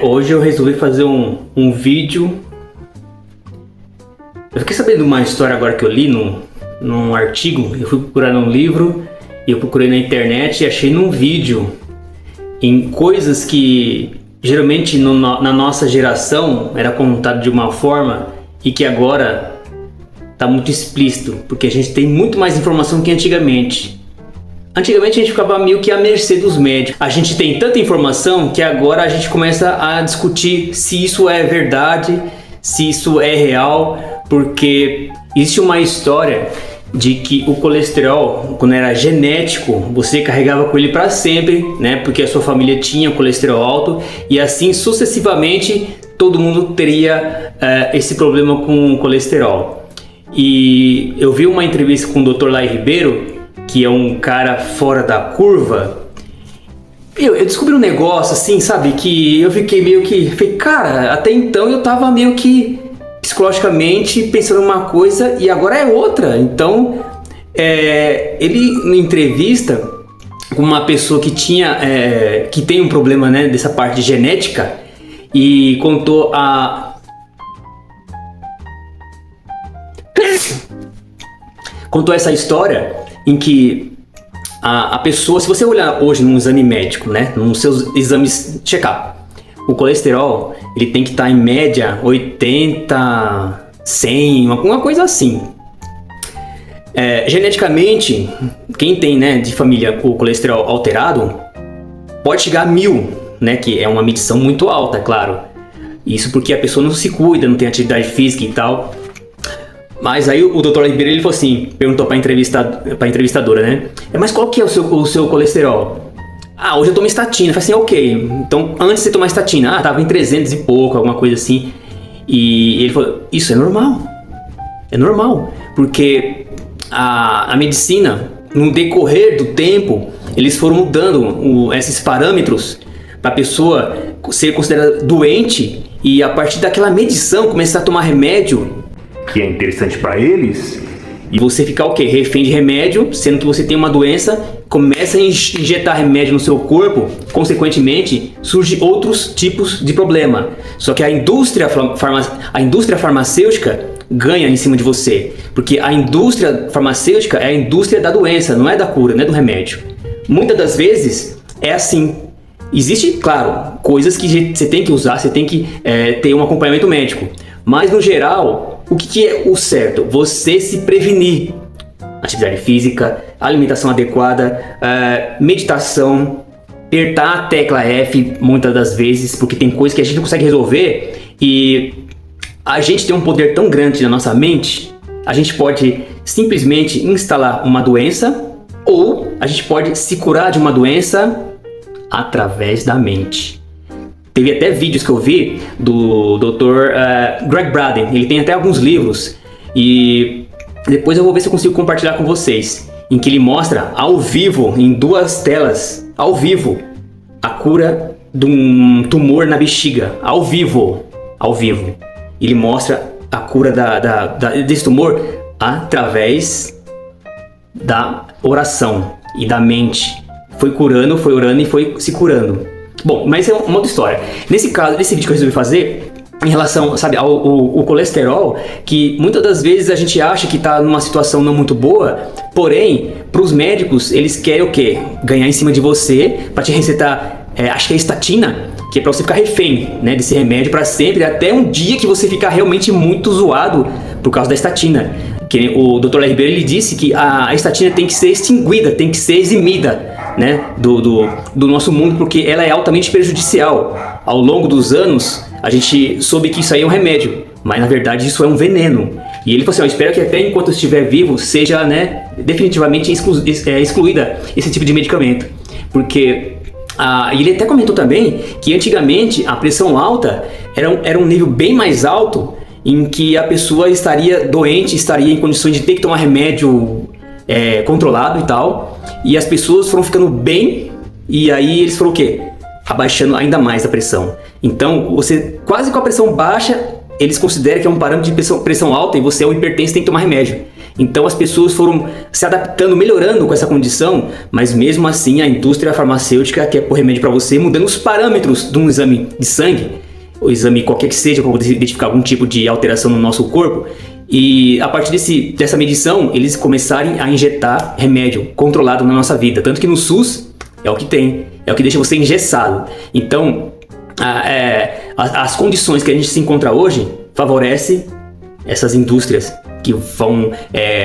Hoje eu resolvi fazer um vídeo. Eu fiquei sabendo de uma história agora que eu li num artigo. Eu fui procurar num livro e eu procurei na internet e achei num vídeo em coisas que geralmente na nossa geração era contado de uma forma e que agora está muito explícito, porque a gente tem muito mais informação que antigamente. Antigamente a gente ficava meio que à mercê dos médicos. A gente tem tanta informação que agora a gente começa a discutir se isso é verdade, se isso é real, porque existe uma história de que o colesterol, quando era genético, você carregava com ele para sempre, né? Porque a sua família tinha colesterol alto e assim sucessivamente todo mundo teria esse problema com o colesterol. E eu vi uma entrevista com o Dr. Lai Ribeiro, que é um cara fora da curva. Eu descobri um negócio assim, sabe, que eu fiquei meio que... Falei, cara, até então eu tava meio que psicologicamente pensando uma coisa e agora é outra. Então, ele na entrevista com uma pessoa que que tem um problema, né, dessa parte de genética, e contou essa história em que a pessoa, se você olhar hoje num exame médico, né, nos seus exames check-up, o colesterol ele tem que estar em média 80, 100, uma coisa assim. Geneticamente, quem tem, né, de família o colesterol alterado pode chegar a 1000, né, que é uma medição muito alta, é claro. Isso porque a pessoa não se cuida, não tem atividade física e tal. Mas aí o Dr. Ribeiro ele falou assim, perguntou para entrevistadora, né? Mas qual que é o seu colesterol? Hoje eu tomo estatina. Eu falei assim, ok. Então antes de você tomar estatina, tava em 300 e pouco, alguma coisa assim. E ele falou, isso é normal. É normal, porque a medicina, no decorrer do tempo, eles foram mudando esses parâmetros para a pessoa ser considerada doente e a partir daquela medição começar a tomar remédio que é interessante para eles, e você ficar o quê? Refém de remédio, sendo que você tem uma doença, começa a injetar remédio no seu corpo, consequentemente surgem outros tipos de problema. Só que a indústria farmacêutica ganha em cima de você, porque a indústria farmacêutica é a indústria da doença, não é da cura, não é do remédio. Muitas das vezes é assim. Existe, claro, coisas que você tem que usar, você tem que ter um acompanhamento médico, mas no geral, o que é o certo? Você se prevenir. Atividade física, alimentação adequada, meditação, apertar a tecla F muitas das vezes, porque tem coisas que a gente não consegue resolver e a gente tem um poder tão grande na nossa mente, a gente pode simplesmente instalar uma doença ou a gente pode se curar de uma doença através da mente. Teve até vídeos que eu vi do Dr. Greg Braden, ele tem até alguns livros e depois eu vou ver se eu consigo compartilhar com vocês, em que ele mostra ao vivo, em 2 telas, ao vivo, a cura de um tumor na bexiga, ao vivo. Ele mostra a cura desse tumor através da oração e da mente. Foi orando e foi se curando. Bom, mas é uma outra história. Nesse caso, nesse vídeo que eu resolvi fazer, em relação, sabe, ao colesterol, que muitas das vezes a gente acha que está numa situação não muito boa, porém, para os médicos, eles querem o quê? Ganhar em cima de você, para te receitar, acho que é estatina, que é para você ficar refém, né, desse remédio para sempre, até um dia que você ficar realmente muito zoado por causa da estatina. Que o Dr. Lai Ribeiro ele disse que a estatina tem que ser extinguida, tem que ser eximida, né, do nosso mundo, porque ela é altamente prejudicial. Ao longo dos anos, a gente soube que isso aí é um remédio, mas na verdade isso é um veneno. E ele falou assim, eu espero que até enquanto eu estiver vivo, seja, né, definitivamente excluída esse tipo de medicamento. Porque ele até comentou também que antigamente a pressão alta era um nível bem mais alto, em que a pessoa estaria doente, estaria em condições de ter que tomar remédio controlado e tal, e as pessoas foram ficando bem, e aí eles foram o quê? Abaixando ainda mais a pressão. Então, você quase com a pressão baixa, eles consideram que é um parâmetro de pressão alta, e você é um hipertenso, tem que tomar remédio. Então as pessoas foram se adaptando, melhorando com essa condição, mas mesmo assim a indústria farmacêutica quer pôr remédio para você, mudando os parâmetros de um exame de sangue, ou exame qualquer que seja, para poder identificar algum tipo de alteração no nosso corpo. E a partir dessa medição, eles começarem a injetar remédio controlado na nossa vida. Tanto que no SUS é o que tem, é o que deixa você engessado. Então, as condições que a gente se encontra hoje favorecem essas indústrias que vão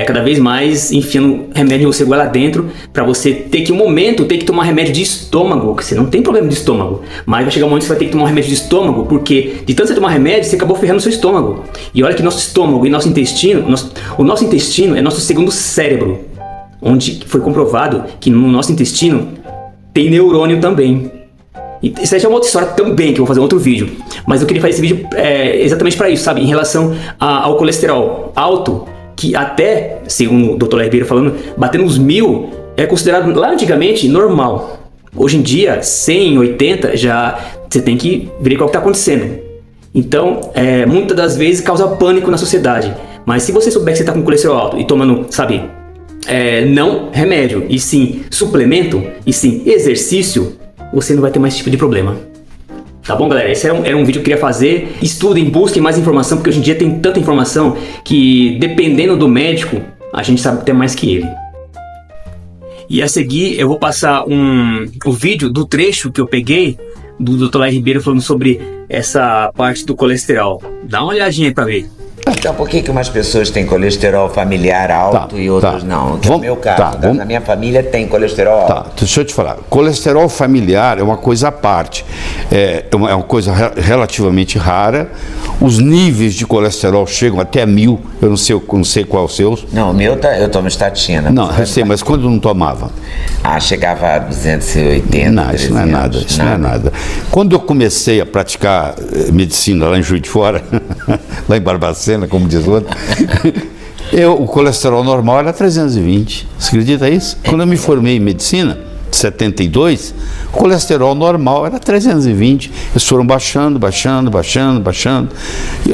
cada vez mais enfiando remédio em você lá dentro, para você ter que tomar remédio de estômago, que você não tem problema de estômago, mas vai chegar um momento que você vai ter que tomar um remédio de estômago, porque de tanto você tomar remédio, você acabou ferrando o seu estômago. E olha que nosso estômago e nosso intestino, o nosso intestino é nosso segundo cérebro, onde foi comprovado que no nosso intestino tem neurônio também. Isso aí é uma outra história também, que eu vou fazer outro vídeo. Mas eu queria fazer esse vídeo exatamente para isso, sabe? Em relação ao colesterol alto, que até, segundo o Dr. Ribeiro falando, batendo uns 1000 é considerado lá antigamente normal. Hoje em dia, 100, 80, já você tem que ver qual que está acontecendo. Então, muitas das vezes causa pânico na sociedade. Mas se você souber que você está com colesterol alto e tomando, sabe, não remédio, e sim suplemento, e sim exercício, você não vai ter mais esse tipo de problema. Tá bom, galera? Esse era um vídeo que eu queria fazer. Estudem, busquem mais informação, porque hoje em dia tem tanta informação que, dependendo do médico, a gente sabe até mais que ele. E a seguir, eu vou passar o vídeo do trecho que eu peguei do Dr. Ribeiro falando sobre essa parte do colesterol. Dá uma olhadinha aí pra ver. Então, por que umas pessoas têm colesterol familiar alto e outras não? Que é o meu caso, na minha família tem colesterol alto. Tá, deixa eu te falar. Colesterol familiar é uma coisa à parte. É uma coisa relativamente rara. Os níveis de colesterol chegam até 1000. Eu não sei qual é o seu. Não, o meu eu tomo estatina. Não, eu sei, mas quando não tomava? Chegava a 280. Não, isso não é nada, isso não é nada. Quando eu comecei a praticar medicina lá em Juiz de Fora, lá em Barbacena, como diz o outro, o colesterol normal era 320. Você acredita isso? Quando eu me formei em medicina, 72, o colesterol normal era 320. Eles foram baixando. E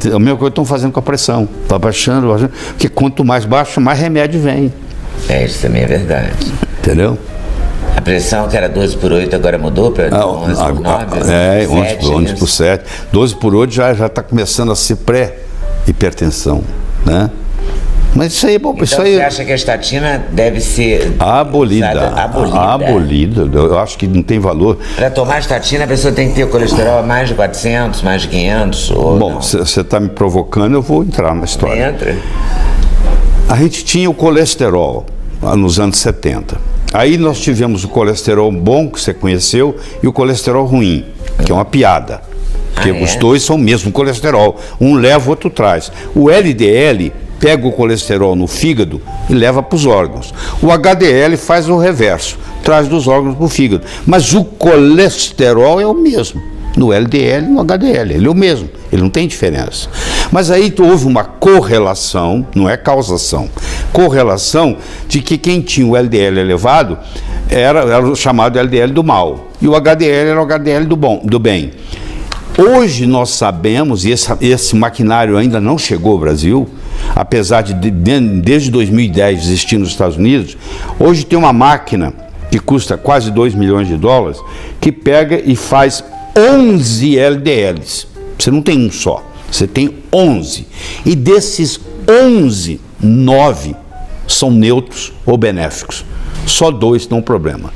a mesma coisa estão fazendo com a pressão. Está baixando. Porque quanto mais baixa, mais remédio vem. Isso também é verdade. Entendeu? A pressão que era 12 por 8 agora mudou para 11 por 9? 11 por 7. 12 por 8 já está começando a ser pré-hipertensão, né? Mas isso aí é bom. Então isso aí... você acha que a estatina deve ser abolida? Abolida. Eu acho que não tem valor. Para tomar estatina, a pessoa tem que ter o colesterol a mais de 400, mais de 500? Bom, você está me provocando, eu vou entrar na história. Entra. A gente tinha o colesterol nos anos 70. Aí nós tivemos o colesterol bom, que você conheceu, e o colesterol ruim, que é uma piada. Porque os dois são o mesmo colesterol. Um leva, o outro traz. O LDL pega o colesterol no fígado e leva para os órgãos. O HDL faz o reverso, traz dos órgãos para o fígado. Mas o colesterol é o mesmo. No LDL e no HDL, ele é o mesmo, ele não tem diferença. Mas aí houve uma correlação, não é causação, correlação de que quem tinha o LDL elevado era o chamado LDL do mal, e o HDL era o HDL do bem. Hoje nós sabemos, e esse maquinário ainda não chegou ao Brasil, apesar de desde 2010 existir nos Estados Unidos, hoje tem uma máquina que custa quase 2 milhões de dólares, que pega e faz 11 LDLs. Você não tem um só, você tem 11. E desses 11, 9 são neutros ou benéficos. Só 2 dão problema.